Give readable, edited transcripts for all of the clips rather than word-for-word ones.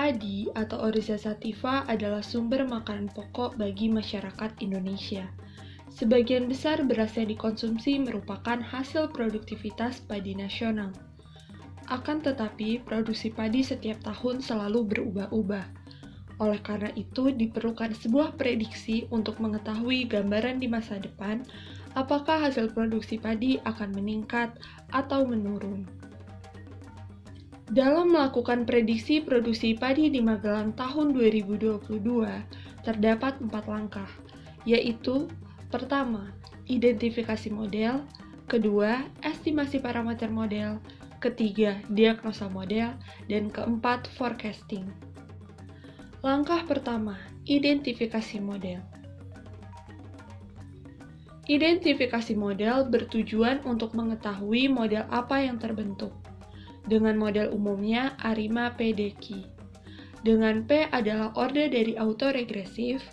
Padi atau Oryza sativa adalah sumber makanan pokok bagi masyarakat Indonesia. Sebagian besar beras yang dikonsumsi merupakan hasil produktivitas padi nasional. Akan tetapi, produksi padi setiap tahun selalu berubah-ubah. Oleh karena itu, diperlukan sebuah prediksi untuk mengetahui gambaran di masa depan apakah hasil produksi padi akan meningkat atau menurun. Dalam melakukan prediksi produksi padi di Magelang tahun 2022, terdapat 4 langkah, yaitu pertama, identifikasi model, kedua, estimasi parameter model, ketiga, diagnosa model, dan keempat, forecasting. Langkah pertama, identifikasi model. Identifikasi model bertujuan untuk mengetahui model apa yang terbentuk. Dengan model umumnya ARIMA PDQ. Dengan P adalah order dari autoregresif,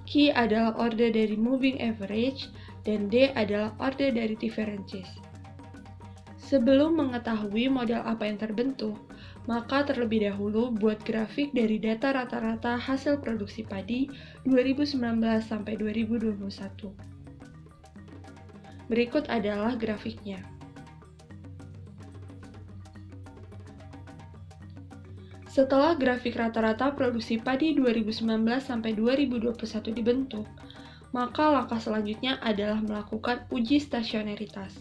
Q adalah order dari moving average, dan D adalah order dari differences. Sebelum mengetahui model apa yang terbentuk, maka terlebih dahulu buat grafik dari data rata-rata hasil produksi padi 2019 sampai 2021. Berikut adalah grafiknya. Setelah grafik rata-rata produksi padi 2019 sampai 2021 dibentuk, maka langkah selanjutnya adalah melakukan uji stasioneritas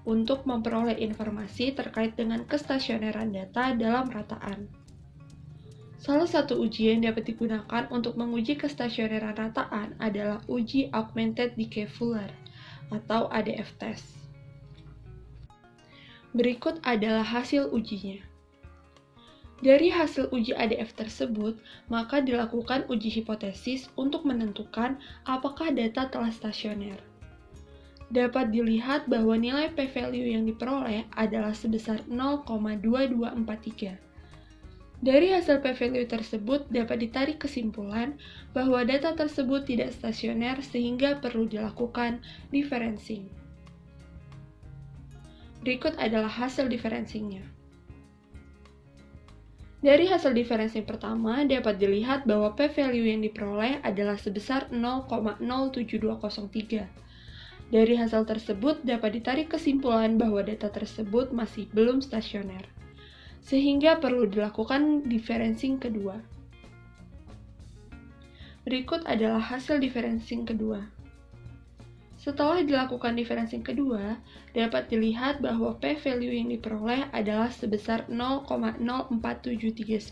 untuk memperoleh informasi terkait dengan kestasioneran data dalam rataan. Salah satu uji yang dapat digunakan untuk menguji kestasioneran rataan adalah uji Augmented Decay Fuller atau ADF test. Berikut adalah hasil ujinya. Dari hasil uji ADF tersebut, maka dilakukan uji hipotesis untuk menentukan apakah data telah stasioner. Dapat dilihat bahwa nilai p-value yang diperoleh adalah sebesar 0,2243. Dari hasil p-value tersebut dapat ditarik kesimpulan bahwa data tersebut tidak stasioner sehingga perlu dilakukan differencing. Berikut adalah hasil differencingnya. Dari hasil differencing pertama, dapat dilihat bahwa p-value yang diperoleh adalah sebesar 0,07203. Dari hasil tersebut, dapat ditarik kesimpulan bahwa data tersebut masih belum stasioner, sehingga perlu dilakukan differencing kedua. Berikut adalah hasil differencing kedua. Setelah dilakukan differencing kedua, dapat dilihat bahwa p-value yang diperoleh adalah sebesar 0,04739.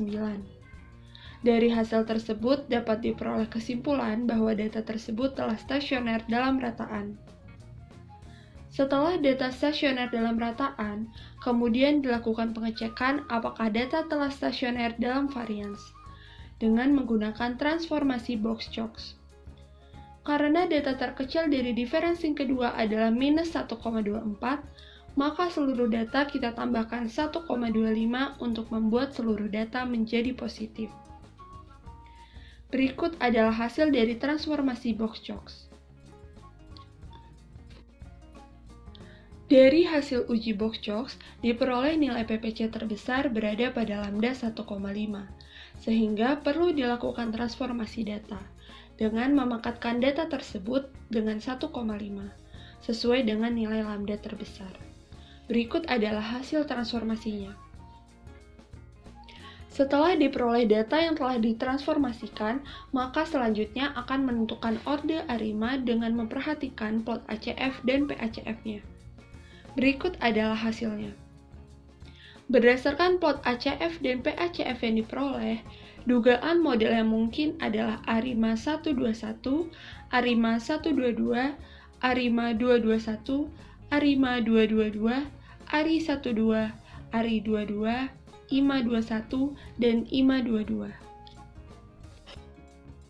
Dari hasil tersebut dapat diperoleh kesimpulan bahwa data tersebut telah stasioner dalam rataan. Setelah data stasioner dalam rataan, kemudian dilakukan pengecekan apakah data telah stasioner dalam varians dengan menggunakan transformasi Box-Cox. Karena data terkecil dari differencing kedua adalah minus 1,24, maka seluruh data kita tambahkan 1,25 untuk membuat seluruh data menjadi positif. Berikut adalah hasil dari transformasi Box-Cox. Dari hasil uji Box-Cox, diperoleh nilai PPC terbesar berada pada lambda 1,5, sehingga perlu dilakukan transformasi data dengan memangkatkan data tersebut dengan 1,5, sesuai dengan nilai lambda terbesar. Berikut adalah hasil transformasinya. Setelah diperoleh data yang telah ditransformasikan, maka selanjutnya akan menentukan orde ARIMA dengan memperhatikan plot ACF dan PACF-nya. Berikut adalah hasilnya. Berdasarkan plot ACF dan PACF yang diperoleh, dugaan model yang mungkin adalah ARIMA 121, ARIMA 122, ARIMA 221, ARIMA 222, ARI 12, ARI 22, IMA 21, dan IMA 22.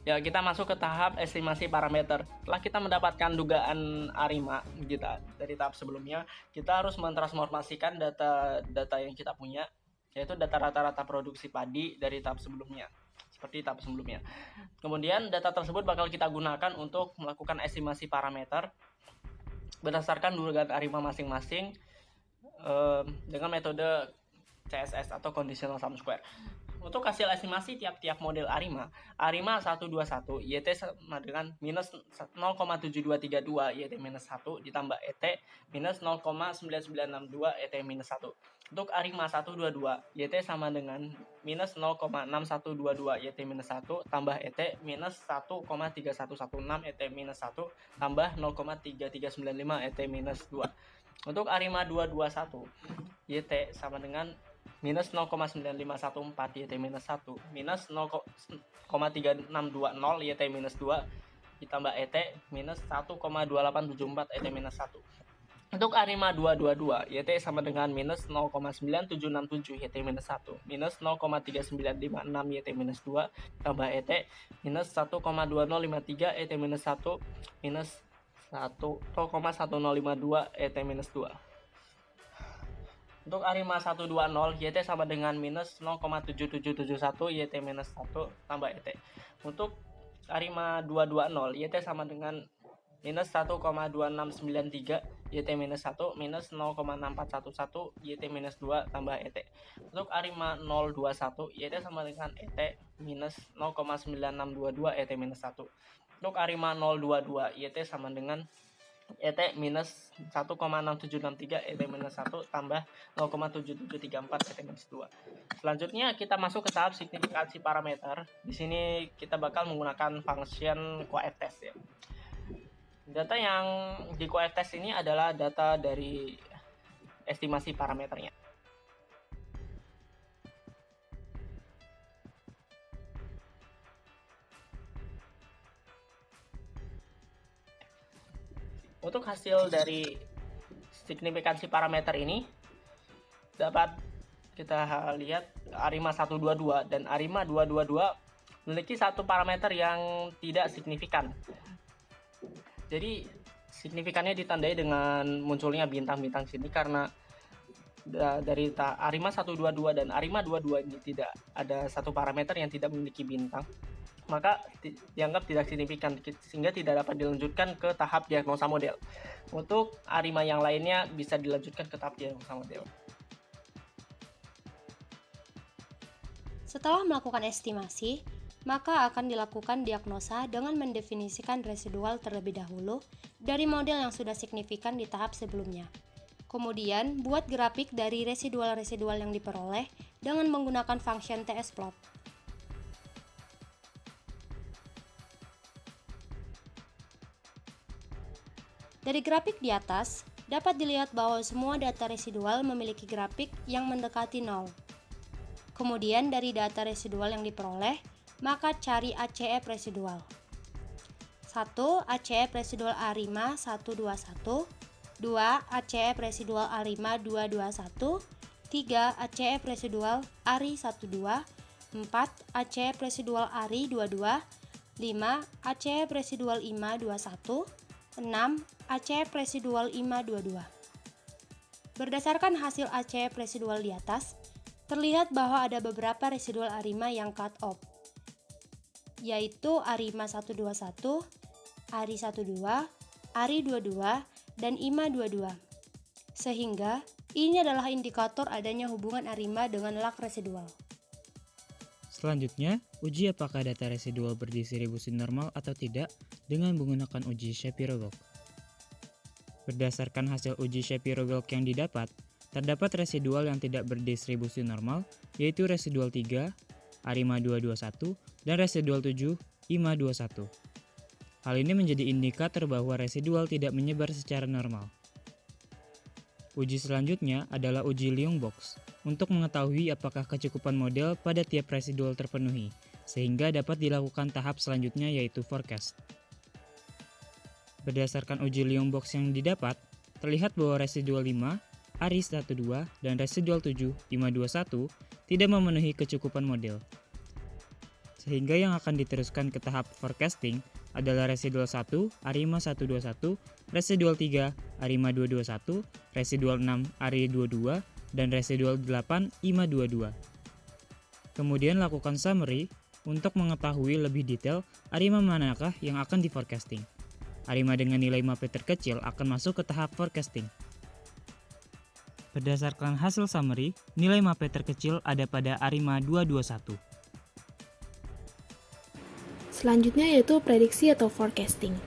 Ya, kita masuk ke tahap estimasi parameter. Setelah kita mendapatkan dugaan ARIMA kita dari tahap sebelumnya, kita harus mentransformasikan data yang kita punya, yaitu data rata-rata produksi padi dari tahap sebelumnya, seperti tahap sebelumnya. Kemudian data tersebut bakal kita gunakan untuk melakukan estimasi parameter berdasarkan dugaan ARIMA masing-masing dengan metode CSS atau conditional sum square. Untuk hasil estimasi tiap-tiap model ARIMA 121 YT sama dengan minus 0,7232 YT minus 1 ditambah ET minus 0,9962 ET minus 1. Untuk ARIMA 122 YT sama dengan minus 0,6122 YT minus 1 tambah ET minus 1,3116 ET minus 1 tambah 0,3395 ET minus 2. Untuk ARIMA 221 YT sama dengan minus 0,9514 YT minus 1 minus 0,3620 YT minus 2 ditambah ET minus 1,2874 ET minus 1. Untuk ARIMA 222 YT sama dengan minus 0,9767 YT minus 1 minus 0,3956 YT minus 2 tambah ET minus 1,2053 ET minus 1 minus 0,1052 ET minus 2. Untuk ARIMA 120 YT sama dengan minus 0,7771 YT minus 1 tambah ET. Untuk ARIMA 220 YT sama dengan minus 1,2693 YT minus 1 minus 0,6411 YT minus 2 tambah ET. Untuk ARIMA 021 YT sama dengan ET minus 0,9622 ET minus 1. Untuk ARIMA 022 YT sama dengan ET minus 1,6763 ET minus 1 tambah 0,7734 ET minus 2. Selanjutnya kita masuk ke tahap signifikansi parameter. Di sini kita bakal menggunakan function coef-test ya. Data yang di coef-test ini adalah data dari estimasi parameternya. Untuk hasil dari signifikansi parameter ini dapat kita lihat ARIMA 122 dan ARIMA 222 memiliki satu parameter yang tidak signifikan. Jadi signifikannya ditandai dengan munculnya bintang-bintang sini karena dari ARIMA 122 dan ARIMA 22 ini tidak ada satu parameter yang tidak memiliki bintang, maka dianggap tidak signifikan sehingga tidak dapat dilanjutkan ke tahap diagnosa model. Untuk ARIMA yang lainnya bisa dilanjutkan ke tahap diagnosa model. Setelah melakukan estimasi, maka akan dilakukan diagnosa dengan mendefinisikan residual terlebih dahulu dari model yang sudah signifikan di tahap sebelumnya. Kemudian, buat grafik dari residual-residual yang diperoleh dengan menggunakan function tsplot. Dari grafik di atas, dapat dilihat bahwa semua data residual memiliki grafik yang mendekati 0. Kemudian dari data residual yang diperoleh, maka cari ACF residual. 1. ACF residual ARIMA 121, 2. ACF residual ARIMA 221, 3. ACF residual ARI 12, 4. ACF residual ARI 22, 5. ACF residual IMA 21, 6. ACF residual IMA 22. Berdasarkan hasil ACF residual di atas, terlihat bahwa ada beberapa residual ARIMA yang cut off, yaitu ARIMA 121, ARI 12, ARI 22, dan IMA 22. Sehingga, ini adalah indikator adanya hubungan ARIMA dengan lag residual. Selanjutnya, uji apakah data residual berdistribusi normal atau tidak dengan menggunakan uji Shapiro-Wilk. Berdasarkan hasil uji Shapiro-Wilk yang didapat, terdapat residual yang tidak berdistribusi normal, yaitu residual 3, ARIMA 221, dan residual 7, IMA 21. Hal ini menjadi indikator bahwa residual tidak menyebar secara normal. Uji selanjutnya adalah uji Liung box untuk mengetahui apakah kecukupan model pada tiap residual terpenuhi, sehingga dapat dilakukan tahap selanjutnya yaitu forecast. Berdasarkan uji Liung box yang didapat, terlihat bahwa residual 5, ARI 12, dan residual 7, IMA 21 tidak memenuhi kecukupan model. Sehingga yang akan diteruskan ke tahap forecasting adalah residual 1, ARIMA 121, residual 3, ARIMA 221, residual 6, ARI 22, dan residual 8, IMA 22. Kemudian lakukan summary untuk mengetahui lebih detail ARIMA manakah yang akan di forecasting. ARIMA dengan nilai MAP terkecil akan masuk ke tahap forecasting. Berdasarkan hasil summary, nilai MAPE terkecil ada pada ARIMA 221. Selanjutnya yaitu prediksi atau forecasting.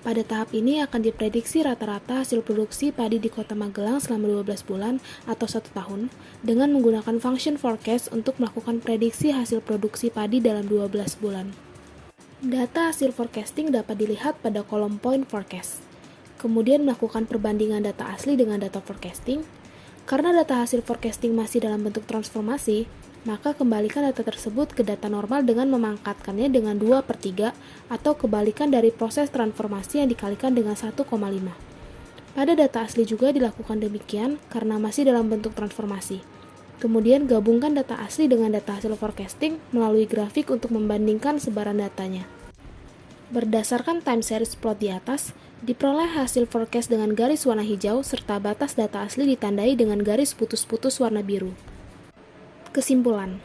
Pada tahap ini akan diprediksi rata-rata hasil produksi padi di Kota Magelang selama 12 bulan atau 1 tahun dengan menggunakan function forecast untuk melakukan prediksi hasil produksi padi dalam 12 bulan. Data hasil forecasting dapat dilihat pada kolom point forecast. Kemudian melakukan perbandingan data asli dengan data forecasting. Karena data hasil forecasting masih dalam bentuk transformasi, maka kembalikan data tersebut ke data normal dengan memangkatkannya dengan 2/3 atau kebalikan dari proses transformasi yang dikalikan dengan 1,5. Pada data asli juga dilakukan demikian karena masih dalam bentuk transformasi. Kemudian gabungkan data asli dengan data hasil forecasting melalui grafik untuk membandingkan sebaran datanya. Berdasarkan time series plot di atas, diperoleh hasil forecast dengan garis warna hijau serta batas data asli ditandai dengan garis putus-putus warna biru. Kesimpulan.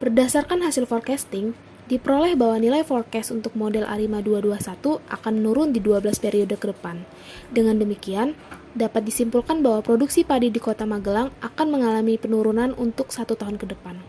Berdasarkan hasil forecasting, diperoleh bahwa nilai forecast untuk model ARIMA 221 akan menurun di 12 periode ke depan. Dengan demikian, dapat disimpulkan bahwa produksi padi di Kota Magelang akan mengalami penurunan untuk 1 tahun ke depan.